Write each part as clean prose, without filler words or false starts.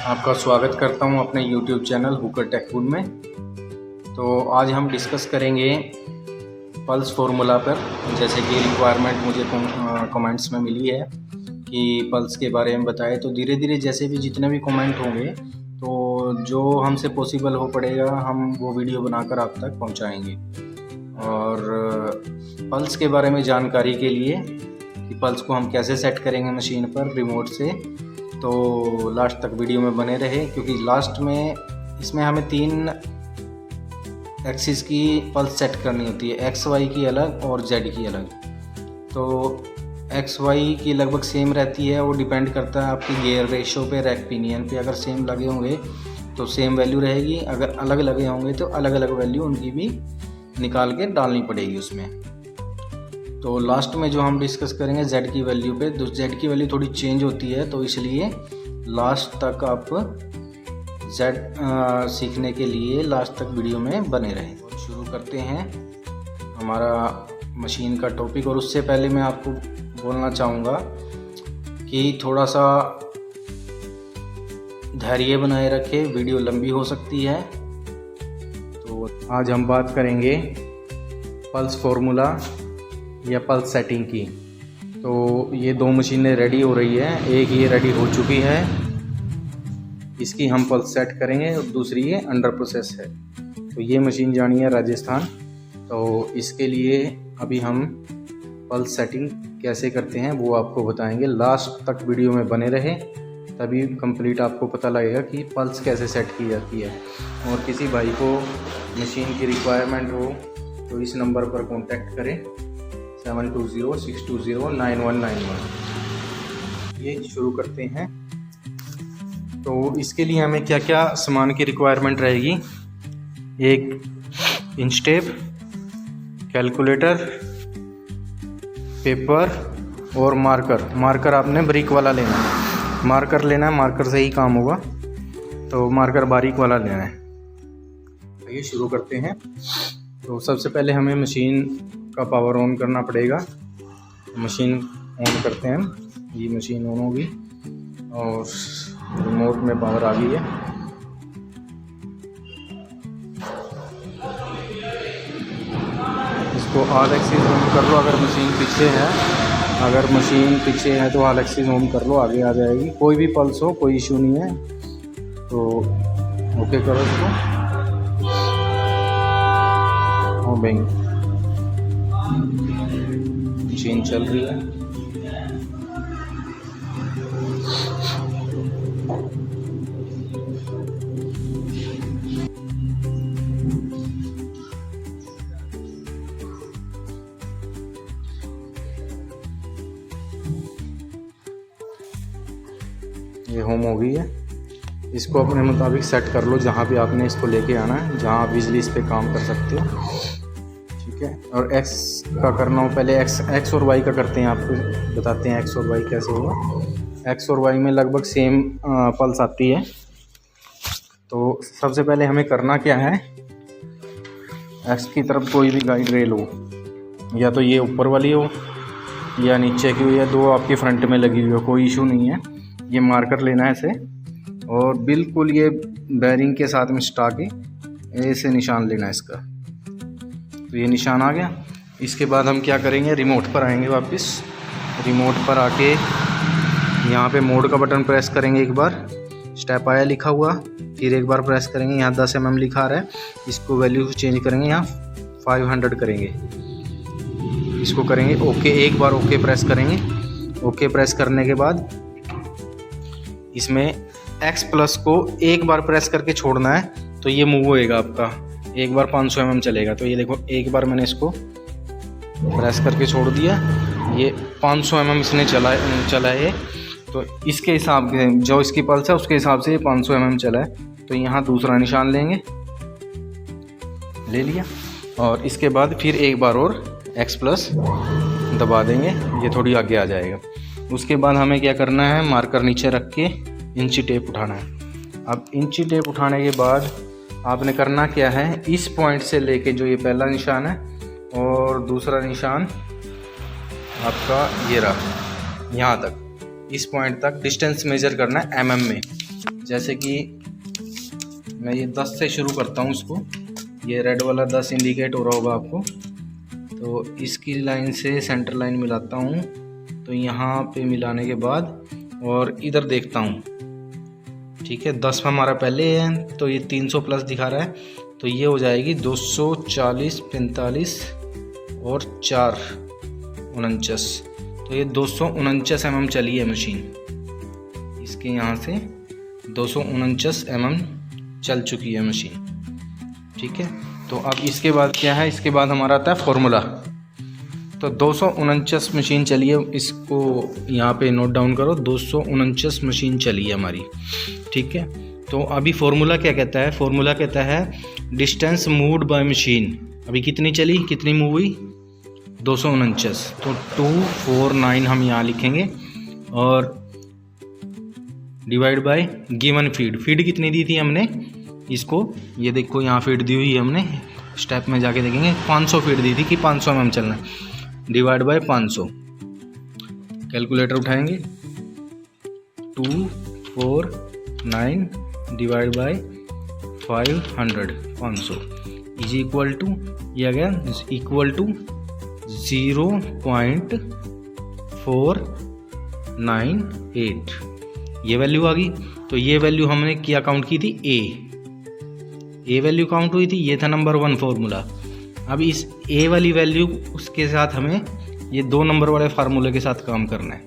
आपका स्वागत करता हूं अपने YouTube चैनल हुकर टेकफुल में। तो आज हम डिस्कस करेंगे पल्स फार्मूला पर। जैसे कि रिक्वायरमेंट मुझे कमेंट्स में मिली है कि पल्स के बारे में बताए, तो धीरे धीरे जैसे भी जितने भी कमेंट होंगे तो जो हमसे पॉसिबल हो पड़ेगा हम वो वीडियो बनाकर आप तक पहुंचाएंगे। और पल्स के बारे में जानकारी के लिए कि पल्स को हम कैसे सेट करेंगे मशीन पर रिमोट से, तो लास्ट तक वीडियो में बने रहे, क्योंकि लास्ट में इसमें हमें 3 एक्सिस की पल्स सेट करनी होती है, एक्स वाई की अलग और जेड की अलग। तो एक्स वाई की लगभग सेम रहती है, वो डिपेंड करता है आपकी गियर रेशो पे, रैक पिनियन पे। अगर सेम लगे होंगे तो सेम वैल्यू रहेगी, अगर अलग लगे होंगे तो अलग अलग वैल्यू उनकी भी निकाल के डालनी पड़ेगी उसमें। तो लास्ट में जो हम डिस्कस करेंगे जेड की वैल्यू पे, तो जेड की वैल्यू थोड़ी चेंज होती है, तो इसलिए लास्ट तक आप जेड सीखने के लिए लास्ट तक वीडियो में बने रहें। तो शुरू करते हैं हमारा मशीन का टॉपिक। और उससे पहले मैं आपको बोलना चाहूँगा कि थोड़ा सा धैर्य बनाए रखें, वीडियो लंबी हो सकती है। तो आज हम बात करेंगे पल्स फार्मूला या पल्स सेटिंग की। तो ये 2 मशीनें रेडी हो रही है, एक ये रेडी हो चुकी है, इसकी हम पल्स सेट करेंगे, और दूसरी ये अंडर प्रोसेस है। तो ये मशीन जानी है राजस्थान। तो इसके लिए अभी हम पल्स सेटिंग कैसे करते हैं वो आपको बताएंगे। लास्ट तक वीडियो में बने रहे, तभी कंप्लीट आपको पता लगेगा कि पल्स कैसे सेट की जाती है। और किसी भाई को मशीन की रिक्वायरमेंट हो तो इस नंबर पर कॉन्टैक्ट करें 7206209191। ये शुरू करते हैं। तो इसके लिए हमें क्या क्या सामान की रिक्वायरमेंट रहेगी: एक इंच टेप, कैलकुलेटर, पेपर और मार्कर आपने बारीक वाला लेना है, मार्कर से ही काम होगा, तो मार्कर बारीक वाला लेना है। तो ये शुरू करते हैं। तो सबसे पहले हमें मशीन का पावर ऑन करना पड़ेगा। मशीन ऑन करते हैं, ये मशीन ऑन होगी और रिमोट में पावर आ गई है। इसको ऑल एक्सिस ऑन कर लो। अगर मशीन पीछे है तो ऑल एक्सिस ऑन कर लो, आगे आ जाएगी। कोई भी पल्स हो, कोई इशू नहीं है। तो ओके करो इसको। बेंग मशीन चल रही है। ये होम हो गई है। इसको अपने मुताबिक सेट कर लो, जहाँ भी आपने इसको लेके आना है, जहाँ आप बिजली इस पे काम कर सकते हो। ठीक है। और एक्स का करना हो, पहले एक्स और वाई का करते हैं, आपको बताते हैं एक्स और वाई कैसे होगा। एक्स और वाई में लगभग सेम पल्स आती है। तो सबसे पहले हमें करना क्या है, एक्स की तरफ कोई भी गाइड रेल हो, या तो ये ऊपर वाली हो या नीचे की हो, या 2 आपकी फ्रंट में लगी हुई हो, कोई इशू नहीं है। ये मार्कर लेना है इसे, और बिल्कुल ये बैरिंग के साथ में सटा के ऐसे निशान लेना है इसका। तो ये निशान आ गया। इसके बाद हम क्या करेंगे, रिमोट पर आएंगे वापस। रिमोट पर आके यहाँ पे मोड का बटन प्रेस करेंगे, एक बार स्टेप आया लिखा हुआ, फिर एक बार प्रेस करेंगे, यहाँ 10 mm लिखा आ रहा है, इसको वैल्यू चेंज करेंगे, यहाँ 500 करेंगे, इसको करेंगे ओके। एक बार ओके प्रेस करेंगे। ओके प्रेस करने के बाद इसमें एक्स प्लस को एक बार प्रेस करके छोड़ना है, तो ये मूव होएगा आपका। एक बार 500 mm चलेगा। तो ये देखो, एक बार मैंने इसको प्रेस करके छोड़ दिया, ये 500 mm इसने चला है। तो इसके हिसाब से जो इसकी पल्स है उसके हिसाब से ये 500 mm चला है। तो यहाँ दूसरा निशान लेंगे, ले लिया, और इसके बाद फिर एक बार और एक्स प्लस दबा देंगे, ये थोड़ी आगे आ जाएगा। उसके बाद हमें क्या करना है, मार्कर नीचे रख के इंची टेप उठाना है। अब इंची टेप उठाने के बाद आपने करना क्या है, इस पॉइंट से लेके जो ये पहला निशान है और दूसरा निशान आपका ये रहा यहाँ तक, इस पॉइंट तक डिस्टेंस मेजर करना है mm में। जैसे कि मैं ये 10 से शुरू करता हूँ इसको, ये रेड वाला 10 इंडिकेट हो रहा होगा आपको। तो इसकी लाइन से सेंटर लाइन मिलाता हूँ, तो यहाँ पे मिलाने के बाद और इधर देखता हूँ, ठीक है। 10 में हमारा पहले है, तो ये 300 प्लस दिखा रहा है, तो ये हो जाएगी 240, 45 और 4 49, तो ये 249 mm चली है मशीन। इसके यहाँ से 249 mm चल चुकी है मशीन, ठीक है। तो अब इसके बाद क्या है, इसके बाद हमारा आता है फॉर्मूला। तो 249 मशीन चली है, इसको यहाँ पे नोट डाउन करो, 249 मशीन चली है हमारी, ठीक है। तो अभी फॉर्मूला क्या कहता है, फॉर्मूला कहता है डिस्टेंस मूव्ड बाय मशीन। अभी कितनी चली, कितनी मूव हुई, 249, तो 249 हम यहाँ लिखेंगे और divide by given feed. Feed कितनी दी थी हमने इसको, ये देखो यहाँ फीड दी हुई है हमने, स्टेप में जाके देखेंगे 500 फीड दी थी कि 500 mm चलना है, डिवाइड बाय 500। कैलकुलेटर उठाएंगे, 249 divide by 500 500 is equal to, ये आ गया इक्वल टू 0.498। ये वैल्यू आ गई। तो ये वैल्यू हमने क्या काउंट की थी, ए वैल्यू काउंट हुई थी, ये था नंबर 1 फार्मूला। अब इस ए वाली वैल्यू उसके साथ हमें ये 2 नंबर वाले फार्मूले के साथ काम करना है।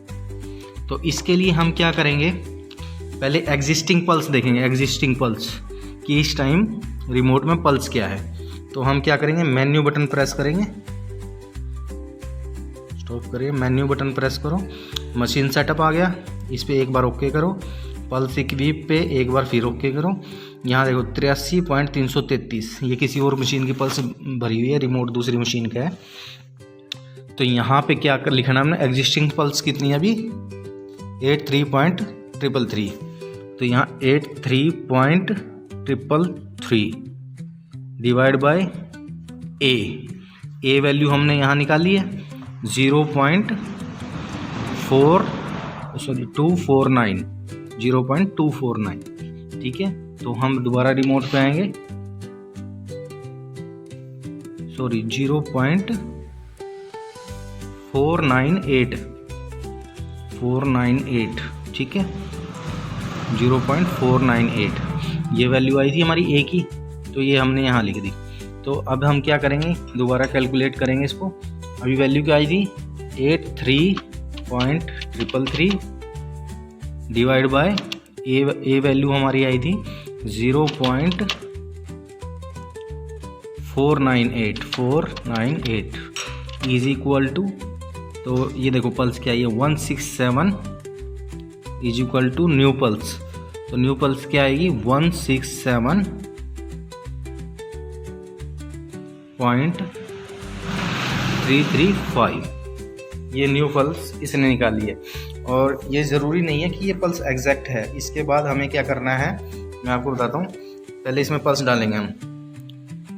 तो इसके लिए हम क्या करेंगे, पहले एग्जिस्टिंग पल्स देखेंगे, एग्जिस्टिंग पल्स कि इस टाइम रिमोट में पल्स क्या है। तो हम क्या करेंगे, मेन्यू बटन प्रेस करेंगे, स्टॉप करिए, मेन्यू बटन प्रेस करो, मशीन सेटअप आ गया, इस पर एक बार ओके करो, पल्स इक्विप पे एक बार फिर ओके करो। यहाँ देखो 83.333, ये किसी और मशीन की पल्स भरी हुई है, रिमोट दूसरी मशीन का है। तो यहाँ पे क्या कर लिखना हमने, एग्जिस्टिंग पल्स कितनी है अभी, 83.333, तो यहाँ 83.333 डिवाइड बाय ए वैल्यू हमने यहाँ निकाली है 0.249, ठीक है। तो हम दोबारा रिमोट पे आएंगे, 0.498, ठीक है, 0.498 ये वैल्यू आई थी हमारी ए की, तो ये हमने यहाँ लिख दी। तो अब हम क्या करेंगे, दोबारा कैलकुलेट करेंगे इसको। अभी वैल्यू क्या आई थी, 83.333 डिवाइड बाय ए वैल्यू हमारी आई थी 0.498 इज इक्वल टू, तो ये देखो पल्स क्या है, 167 is equal to new pulse. तो न्यू पल्स क्या आएगी, 167.335, ये न्यू पल्स इसने निकाली है। और ये ज़रूरी नहीं है कि ये पल्स एग्जैक्ट है। इसके बाद हमें क्या करना है, मैं आपको बताता हूँ। पहले इसमें पल्स डालेंगे हम,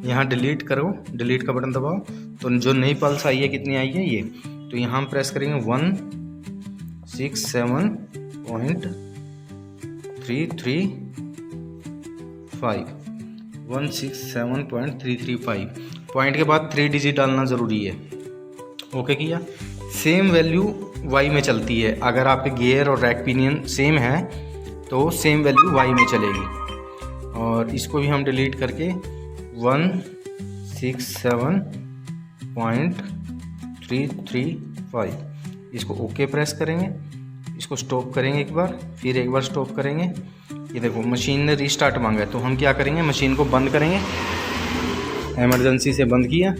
यहाँ डिलीट करो, डिलीट का बटन दबाओ, तो जो नई पल्स आई है कितनी आई है ये, तो यहाँ हम प्रेस करेंगे 167.335 पॉइंट के बाद 3 डिजिट डालना ज़रूरी है। ओके किया। सेम वैल्यू वाई में चलती है, अगर आपके गियर और रैक पिनियन सेम है तो सेम वैल्यू वाई में चलेगी। और इसको भी हम डिलीट करके 167.335 इसको ओके प्रेस करेंगे, इसको स्टॉप करेंगे एक बार, फिर एक बार स्टॉप करेंगे। ये देखो मशीन ने रीस्टार्ट मांगा है, तो हम क्या करेंगे, मशीन को बंद करेंगे, इमरजेंसी से बंद किया।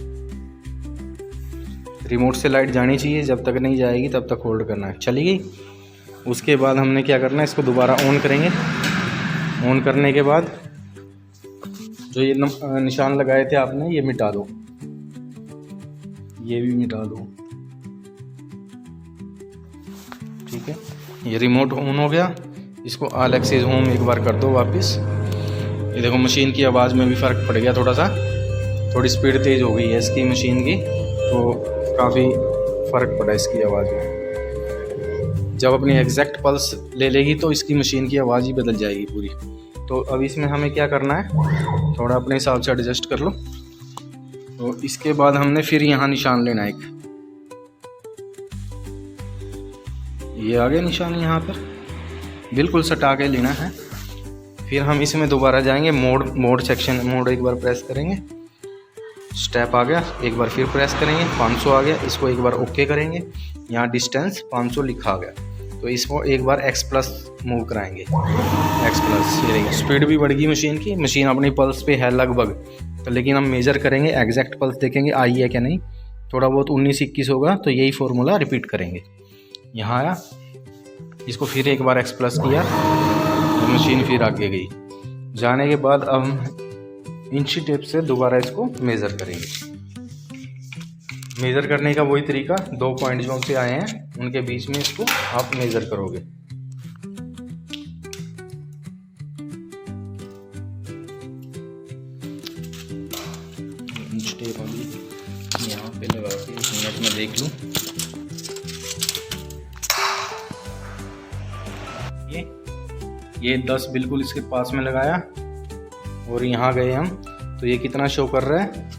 रिमोट से लाइट जानी चाहिए, जब तक नहीं जाएगी तब तक होल्ड करना है। चली गई। उसके बाद हमने क्या करना है, इसको दोबारा ऑन करेंगे। ऑन करने के बाद जो ये निशान लगाए थे आपने, ये मिटा दो, ये भी मिटा दो, ठीक है। ये रिमोट ऑन हो गया। इसको ऑल एक्सेस होम एक बार कर दो वापस। ये देखो मशीन की आवाज़ में भी फ़र्क पड़ गया, थोड़ा सा, थोड़ी स्पीड तेज़ हो गई है इसकी मशीन की, तो काफ़ी फ़र्क पड़ा इसकी आवाज़ में। जब अपनी एग्जैक्ट पल्स ले लेगी तो इसकी मशीन की आवाज़ ही बदल जाएगी पूरी। तो अब इसमें हमें क्या करना है, थोड़ा अपने हिसाब से एडजस्ट कर लो। तो इसके बाद हमने फिर यहाँ निशान लेना है एक, ये आ गया निशान यहाँ पर, बिल्कुल सटा के लेना है। फिर हम इसमें दोबारा जाएंगे मोड सेक्शन, मोड एक बार प्रेस करेंगे, स्टेप आ गया, एक बार फिर प्रेस करेंगे, 500 आ गया, इसको एक बार ओके करेंगे, यहाँ डिस्टेंस 500 लिखा आ गया, तो इसको एक बार X प्लस मूव कराएंगे, X प्लस, ये देखिए स्पीड भी बढ़ गई मशीन की, मशीन अपनी पल्स पे है लगभग। तो लेकिन हम मेज़र करेंगे, एग्जैक्ट पल्स देखेंगे आई है क्या नहीं, थोड़ा बहुत 19-21 होगा तो यही फार्मूला रिपीट करेंगे। यहाँ आया, इसको फिर एक बार X प्लस किया तो मशीन फिर आगे गई। जाने के बाद अब हम इंची टेप से दोबारा इसको मेज़र करेंगे। मेज़र करने का वही तरीका, 2 पॉइंट जो से आए हैं उनके बीच में इसको आप मेज़र करोगे। इंच टेप अभी यहाँ पे लगा के 1 मिनट में देख लूँ। ये 10 बिल्कुल इसके पास में लगाया और यहाँ गए हम, तो ये कितना शो कर रहा है,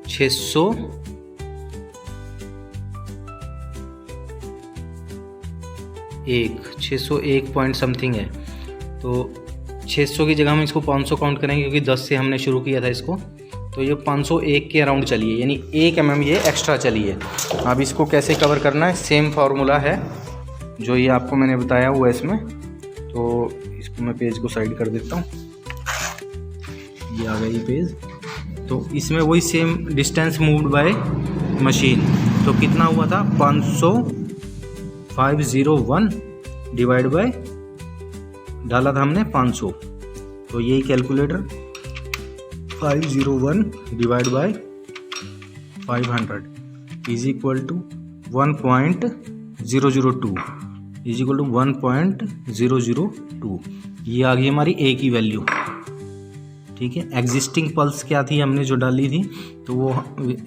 601 पॉइंट समथिंग है। तो 600 की जगह हम इसको 500 काउंट करेंगे क्योंकि 10 से हमने शुरू किया था इसको, तो ये 501 के अराउंड चली है, यानी 1 mm ये एक्स्ट्रा चली है। अब इसको कैसे कवर करना है, सेम फार्मूला है जो ये आपको मैंने बताया हुआ है इसमें। तो इसको मैं पेज को साइड कर देता हूँ, ये आ गया ये पेज। तो इसमें वही same distance moved by machine, तो कितना हुआ था, 501 डिवाइड बाय, डाला था हमने 500, तो यही calculator 501 divide by 500 is equal to 1.002 is equal to 1.002। ये आ गई हमारी ए की वैल्यू, ठीक है। एग्जिस्टिंग पल्स क्या थी हमने जो डाली थी, तो वो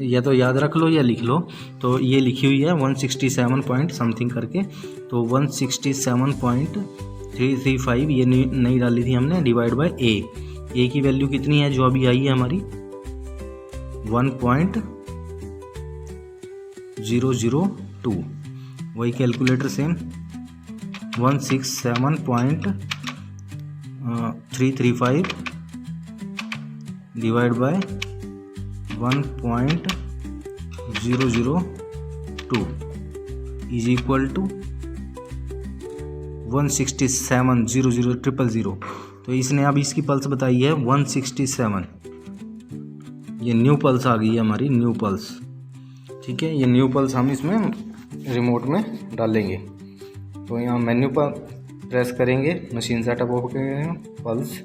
या तो याद रख लो या लिख लो, तो ये लिखी हुई है 167 पॉइंट समथिंग करके, तो 167.335 ये नहीं डाली थी हमने, डिवाइड बाय ए की वैल्यू कितनी है जो अभी आई है हमारी, 1.002। वही calculator same 167.335 divide by 1.002 is equal to 167,000,000। तो इसने अब इसकी पल्स बताई है 167, ये न्यू पल्स आ गई है हमारी, न्यू पल्स, ठीक है। ये न्यू पल्स हम इसमें रिमोट में डालेंगे। तो यहाँ मेन्यू पर प्रेस करेंगे, मशीन सेटअप हो गए पल्स,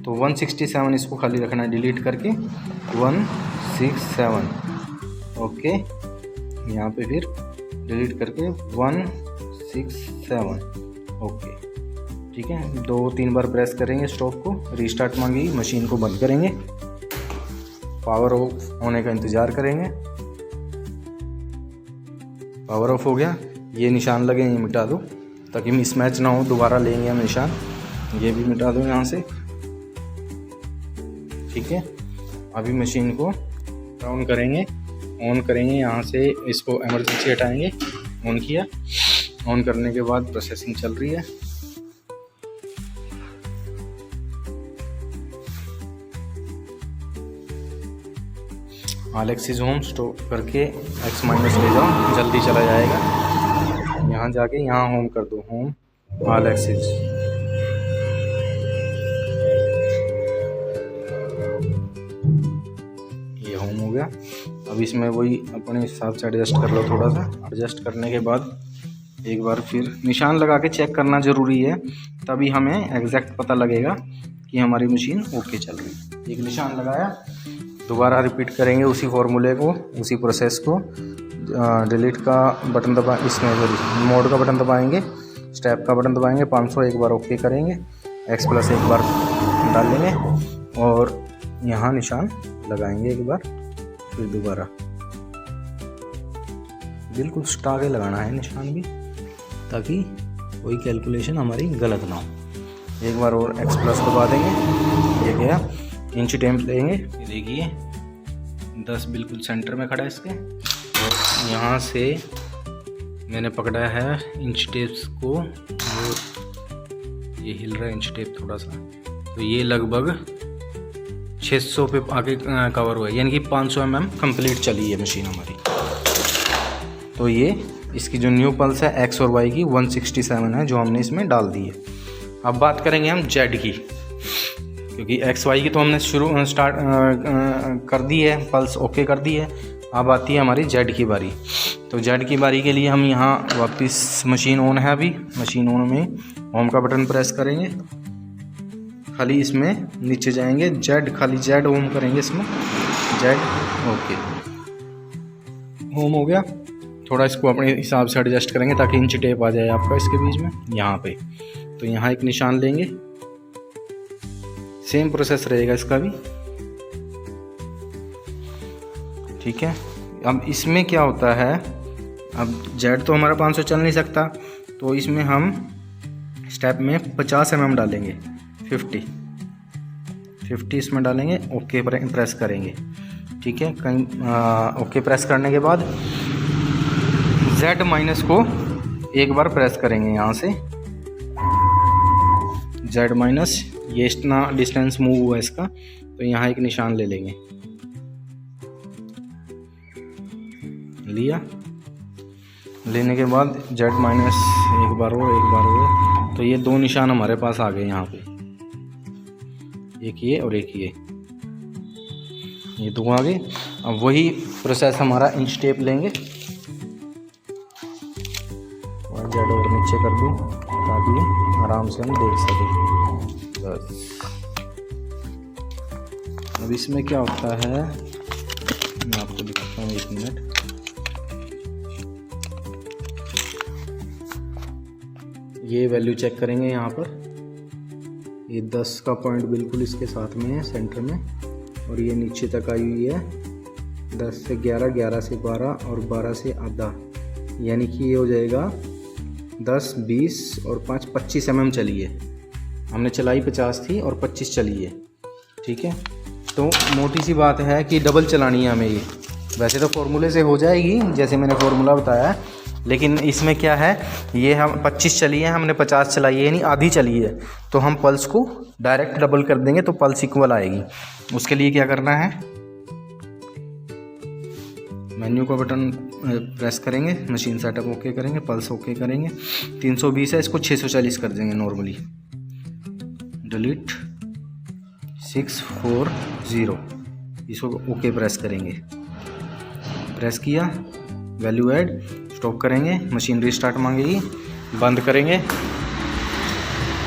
तो 167 इसको खाली रखना है, डिलीट करके 167, ओके। यहाँ पे फिर डिलीट करके 167, ओके, ठीक है। 2-3 बार प्रेस करेंगे स्टॉप को, रीस्टार्ट मांगेगी, मशीन को बंद करेंगे, पावर ऑफ होने का इंतज़ार करेंगे। पावर ऑफ हो गया, ये निशान लगे ये मिटा दो ताकि मिसमैच ना हो, दोबारा लेंगे हम निशान, ये भी मिटा दो यहाँ से, ठीक है। अभी मशीन को ऑन करेंगे, यहाँ से इसको इमरजेंसी हटाएंगे, ऑन किया, ऑन करने के बाद प्रोसेसिंग चल रही है। ऑल एक्सिस होम स्टॉप करके X- ले जाओ, जल्दी चला जाएगा। यहाँ जाके यहाँ होम कर दो, होम ऑल एक्सिस, ये होम हो गया। अब इसमें वही अपने हिसाब से एडजस्ट कर लो, थोड़ा सा एडजस्ट करने के बाद एक बार फिर निशान लगा के चेक करना ज़रूरी है, तभी हमें एग्जैक्ट पता लगेगा कि हमारी मशीन ओके चल रही है। एक निशान लगाया, दोबारा रिपीट करेंगे उसी फॉर्मूले को, उसी प्रोसेस को। डिलीट का बटन दबा, इसमें मोड का बटन दबाएंगे, स्टेप का बटन दबाएंगे, 500 एक बार ओके करेंगे, X प्लस एक बार डाल लेंगे और यहाँ निशान लगाएंगे एक बार, फिर दोबारा बिल्कुल स्टा के लगाना है निशान भी, ताकि कोई कैलकुलेशन हमारी गलत ना हो। एक बार और x प्लस दबा देंगे, ये गया। इंच टेप लेंगे, ये देखिए 10 बिल्कुल सेंटर में खड़ा है इसके, और यहाँ से मैंने पकड़ा है इंच टेप्स को, ये हिल रहा है इंच टेप थोड़ा सा, तो ये लगभग 600 पे आगे कवर हुआ है, यानी कि 500 mm कंप्लीट चली है मशीन हमारी। तो ये इसकी जो न्यू पल्स है एक्स और वाई की 167 है जो हमने इसमें डाल दी है। अब बात करेंगे हम जेड की, क्योंकि एक्स वाई की तो हमने स्टार्ट कर दी है, पल्स ओके कर दी है। अब आती है हमारी जेड की बारी। तो जेड की बारी के लिए हम यहाँ वापस, मशीन ऑन है अभी, मशीन ऑन में होम का बटन प्रेस करेंगे, खाली इसमें नीचे जाएंगे, जेड, खाली जेड होम करेंगे इसमें, जेड ओके होम हो गया। थोड़ा इसको अपने हिसाब से एडजस्ट करेंगे ताकि इंच टेप आ जाए आपका इसके बीच में, यहाँ पे। तो यहाँ एक निशान लेंगे, सेम प्रोसेस रहेगा इसका भी, ठीक है। अब इसमें क्या होता है, अब जेड तो हमारा 500 चल नहीं सकता, तो इसमें हम स्टेप में 50 mm डालेंगे, 50 इसमें डालेंगे, ओके प्रेस करेंगे, ठीक है। कहीं ओके प्रेस करने के बाद Z माइनस को एक बार प्रेस करेंगे यहाँ से, Z माइनस, ये इतना डिस्टेंस मूव हुआ इसका, तो यहाँ एक निशान ले लेंगे, लिया। लेने के बाद Z माइनस एक बार हो, तो ये दो निशान हमारे पास आ गए यहाँ पे, एक ये और एक ये दो आ गए। अब वही प्रोसेस हमारा इंच टेप लेंगे, जेड और नीचे कर दूँ ताकि आराम से हम देख सकें बस। अब इसमें क्या होता है, मैं आपको दिखाता हूँ, 1 मिनट। ये वैल्यू चेक करेंगे यहाँ पर, ये 10 का पॉइंट बिल्कुल इसके साथ में है सेंटर में, और ये नीचे तक आई हुई है 10 से 11, 11 से 12 और 12 से आधा, यानी कि ये हो जाएगा 10, 20 और 5, 25 mm चली है। हमने चलाई 50 थी और 25 चली है, ठीक है। तो मोटी सी बात है कि डबल चलानी है हमें ये। वैसे तो फॉर्मूले से हो जाएगी जैसे मैंने फार्मूला बताया है, लेकिन इसमें क्या है, ये हम 25 चली है, हमने 50 चलाई है, यानी आधी चली है, तो हम पल्स को डायरेक्ट डबल कर देंगे तो पल्स इक्वल आएगी। उसके लिए क्या करना है, मेन्यू का बटन प्रेस करेंगे, मशीन सेटअप ओके करेंगे, पल्स ओके करेंगे, 320 है, इसको 640 कर देंगे नॉर्मली, डिलीट 640, इसको ओके प्रेस करेंगे, प्रेस किया, वैल्यू ऐड, स्टॉप करेंगे, मशीन रीस्टार्ट मांगेगी, बंद करेंगे,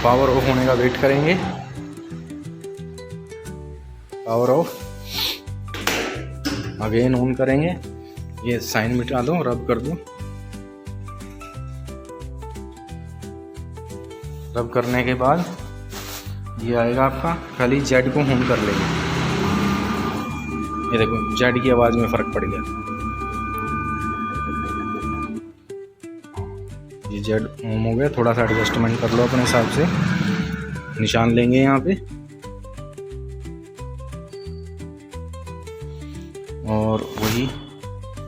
पावर ऑफ होने का वेट करेंगे, पावर ऑफ, अगेन ऑन करेंगे, ये साइन मिटा दो, रब कर दो, रब करने के बाद ये आएगा आपका, खाली जेड को होम कर लेंगे, ये देखो जेड की आवाज़ में फ़र्क पड़ गया, ये जेड होम हो गया। थोड़ा सा एडजस्टमेंट कर लो अपने हिसाब से, निशान लेंगे यहाँ पे, और वही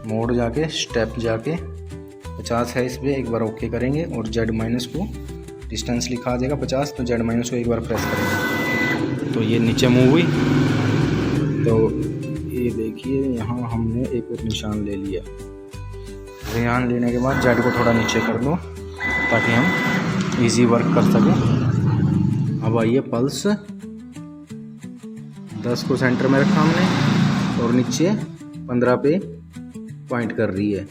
मोड जाके स्टेप जाके 50 है इस पर एक बार ओके करेंगे, और जेड माइनस को डिस्टेंस लिखा आ जाएगा 50, तो जेड माइनस को एक बार प्रेस करेंगे, तो ये नीचे मूव हुई। तो ये देखिए यहाँ हमने एक और निशान ले लिया, निशान लेने के बाद जेड को थोड़ा नीचे कर दो ताकि हम इजी वर्क कर सकें। अब आइए पल्स, 10 को सेंटर में रखा हमने और नीचे 15 पे पॉइंट कर रही है,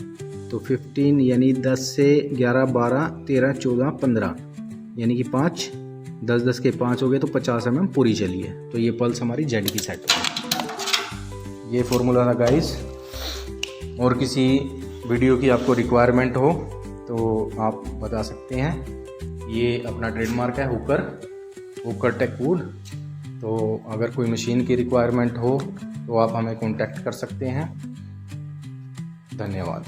तो 15 यानी 10 से 11, 12, 13, 14, 15 यानी कि 5, 10, 10 के 5 हो गए, तो 50 mm पूरी चली है। तो ये पल्स हमारी जेड की सेट हो। ये फॉर्मूला था गाइस। और किसी वीडियो की आपको रिक्वायरमेंट हो तो आप बता सकते हैं। ये अपना ट्रेडमार्क है हुकर टेक वुड। तो अगर कोई मशीन की रिक्वायरमेंट हो तो आप हमें कांटेक्ट कर सकते हैं। धन्यवाद।